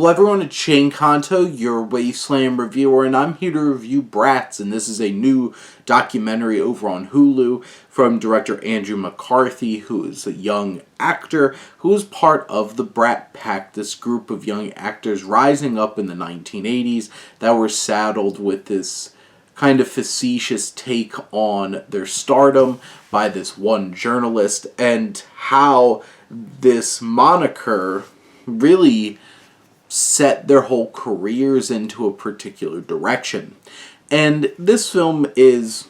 Hello everyone, it's Shane Kanto, your Wasteland reviewer, and I'm here to review Brats, and this is a new documentary over on Hulu from director Andrew McCarthy, who is a young actor who is part of the Brat Pack, this group of young actors rising up in the 1980s that were saddled with this kind of facetious take on their stardom by this one journalist, and how this moniker really set their whole careers into a particular direction. And this film is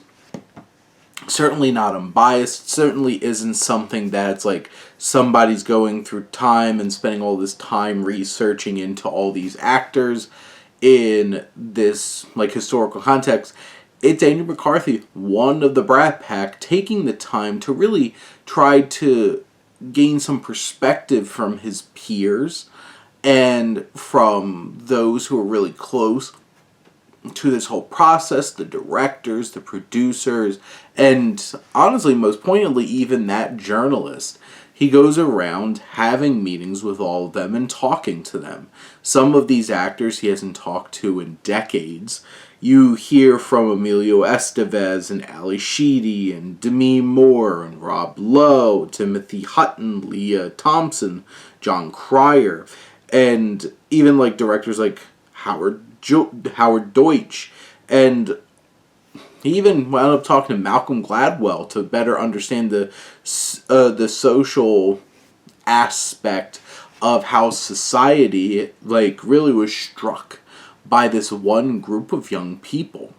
certainly not unbiased, certainly isn't something that's like somebody's going through time and spending all this time researching into all these actors in this like historical context. It's Andrew McCarthy, one of the Brat Pack, taking the time to really try to gain some perspective from his peers and from those who are really close to this whole process, the directors, the producers, and honestly, most poignantly, even that journalist. He goes around having meetings with all of them and talking to them. Some of these actors he hasn't talked to in decades. You hear from Emilio Estevez and Ali Sheedy and Demi Moore and Rob Lowe, Timothy Hutton, Leah Thompson, John Cryer, and even like directors like Howard Deutsch, and he even wound up talking to Malcolm Gladwell to better understand the social aspect of how society like really was struck by this one group of young people.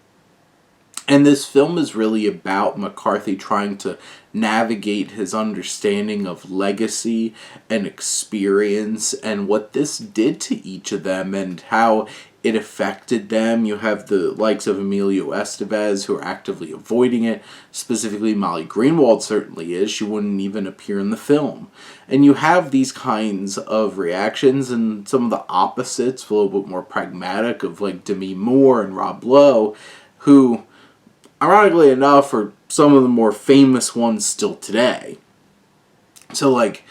And this film is really about McCarthy trying to navigate his understanding of legacy and experience and what this did to each of them and how it affected them. You have the likes of Emilio Estevez who are actively avoiding it. Specifically, Molly Greenwald certainly is. She wouldn't even appear in the film. And you have these kinds of reactions and some of the opposites, a little bit more pragmatic, of like Demi Moore and Rob Lowe, who, ironically enough, are some of the more famous ones still today. So, like,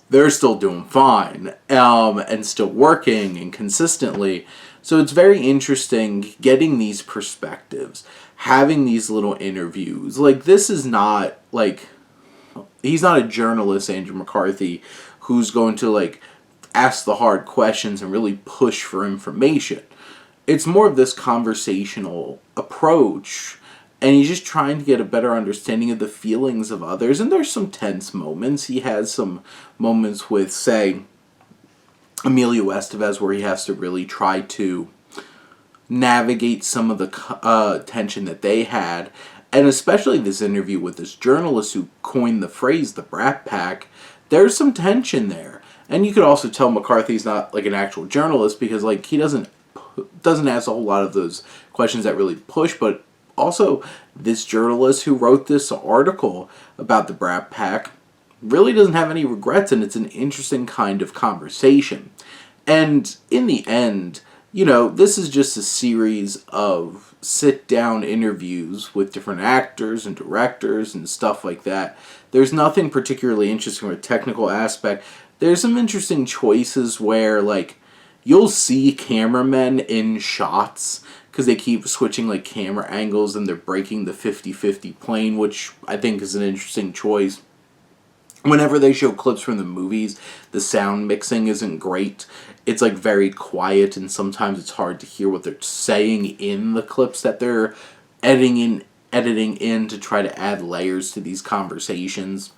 they're still doing fine, and still working and consistently. So it's very interesting getting these perspectives, having these little interviews. Like, this is not, like, he's not a journalist, Andrew McCarthy, who's going to, like, ask the hard questions and really push for information. It's more of this conversational approach, and he's just trying to get a better understanding of the feelings of others. And there's some tense moments. He has some moments with, say, Emilio Estevez where he has to really try to navigate some of the tension that they had. And especially this interview with this journalist who coined the phrase, the Brat Pack, there's some tension there. And you could also tell McCarthy's not like an actual journalist because like he doesn't ask a whole lot of those questions that really push, but also, this journalist who wrote this article about the Brat Pack really doesn't have any regrets, and it's an interesting kind of conversation. And in the end, you know, this is just a series of sit-down interviews with different actors and directors and stuff like that. There's nothing particularly interesting from a technical aspect. There's some interesting choices where, like, you'll see cameramen in shots because they keep switching like camera angles and they're breaking the 50-50 plane, which I think is an interesting choice. Whenever they show clips from the movies, the sound mixing isn't great. It's like very quiet, and sometimes it's hard to hear what they're saying in the clips that they're editing in to try to add layers to these conversations.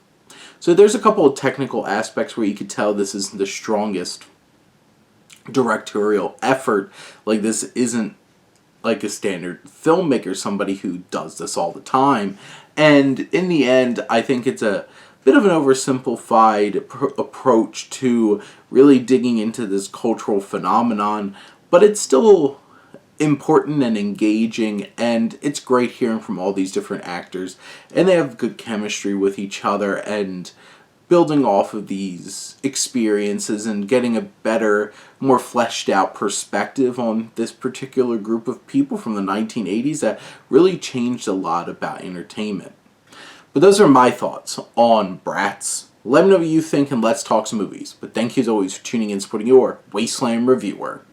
So there's a couple of technical aspects where you could tell this isn't the strongest directorial effort. Like, this isn't like a standard filmmaker, somebody who does this all the time. And in the end, I think it's a bit of an oversimplified approach to really digging into this cultural phenomenon, but it's still important and engaging, and it's great hearing from all these different actors, and they have good chemistry with each other, and building off of these experiences and getting a better, more fleshed out perspective on this particular group of people from the 1980s that really changed a lot about entertainment. But those are my thoughts on Brats. Let me know what you think and let's talk some movies. But thank you as always for tuning in and supporting your Wasteland Reviewer.